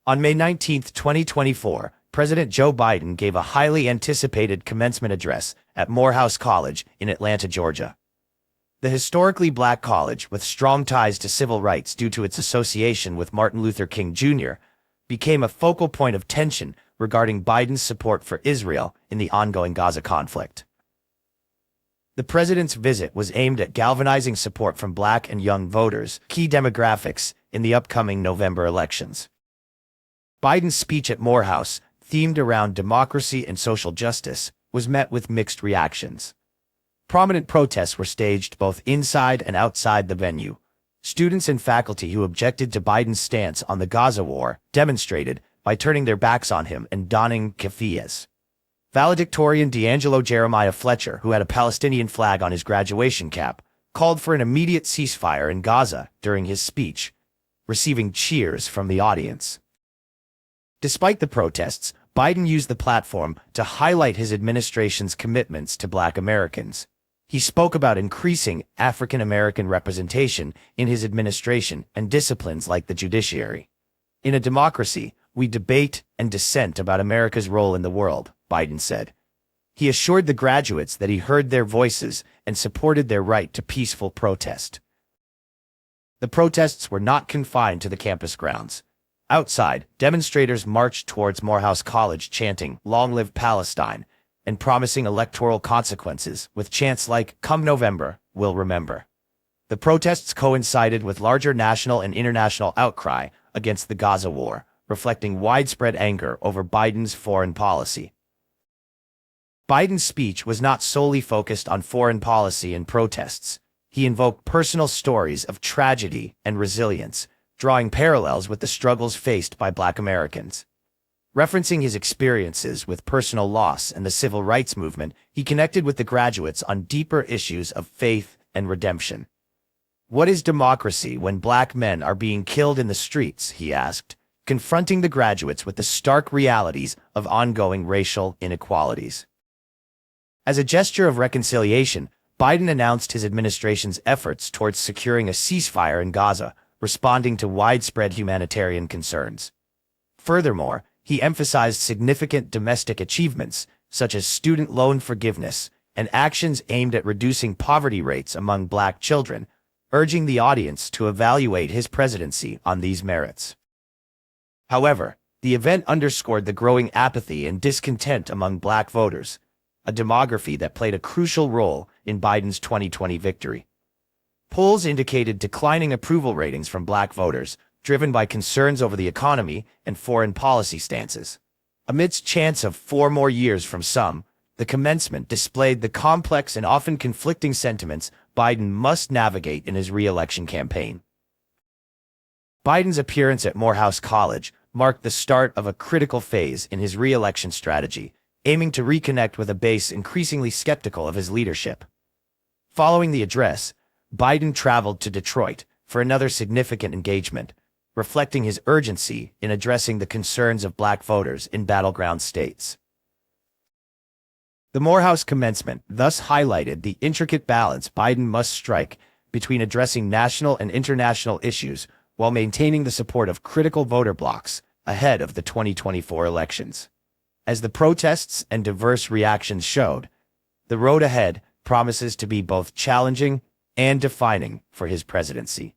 On May 19, 2024, President Joe Biden gave a highly anticipated commencement address at Morehouse College in Atlanta, Georgia. The historically black college, with strong ties to civil rights due to its association with Martin Luther King Jr., became a focal point of tension regarding Biden's support for Israel in the ongoing Gaza conflict. The president's visit was aimed at galvanizing support from black and young voters, key demographics, in the upcoming November elections. Biden's speech at Morehouse, themed around democracy and social justice, was met with mixed reactions. Prominent protests were staged both inside and outside the venue. Students and faculty who objected to Biden's stance on the Gaza war demonstrated by turning their backs on him and donning keffiyehs. Valedictorian D'Angelo Jeremiah Fletcher, who had a Palestinian flag on his graduation cap, called for an immediate ceasefire in Gaza during his speech, receiving cheers from the audience. Despite the protests, Biden used the platform to highlight his administration's commitments to black Americans. He spoke about increasing African American representation in his administration and disciplines like the judiciary. In a democracy, we debate and dissent about America's role in the world, Biden said. He assured the graduates that he heard their voices and supported their right to peaceful protest. The protests were not confined to the campus grounds. Outside, demonstrators marched towards Morehouse College chanting, "Long live Palestine," and promising electoral consequences with chants like, "Come November, we'll remember." The protests coincided with larger national and international outcry against the Gaza war, reflecting widespread anger over Biden's foreign policy. Biden's speech was not solely focused on foreign policy and protests. He invoked personal stories of tragedy and resilience, drawing parallels with the struggles faced by black Americans. Referencing his experiences with personal loss and the civil rights movement, he connected with the graduates on deeper issues of faith and redemption. "What is democracy when black men are being killed in the streets?" he asked, confronting the graduates with the stark realities of ongoing racial inequalities. As a gesture of reconciliation, Biden announced his administration's efforts towards securing a ceasefire in Gaza, responding to widespread humanitarian concerns. Furthermore, he emphasized significant domestic achievements, such as student loan forgiveness and actions aimed at reducing poverty rates among black children, urging the audience to evaluate his presidency on these merits. However, the event underscored the growing apathy and discontent among black voters, a demography that played a crucial role in Biden's 2020 victory. Polls indicated declining approval ratings from black voters, driven by concerns over the economy and foreign policy stances. Amidst chants of 4 more years from some, the commencement displayed the complex and often conflicting sentiments Biden must navigate in his re-election campaign. Biden's appearance at Morehouse College marked the start of a critical phase in his re-election strategy, aiming to reconnect with a base increasingly skeptical of his leadership. Following the address, Biden traveled to Detroit for another significant engagement, reflecting his urgency in addressing the concerns of black voters in battleground states. The Morehouse commencement thus highlighted the intricate balance Biden must strike between addressing national and international issues while maintaining the support of critical voter blocs ahead of the 2024 elections. As the protests and diverse reactions showed, the road ahead promises to be both challenging and defining for his presidency.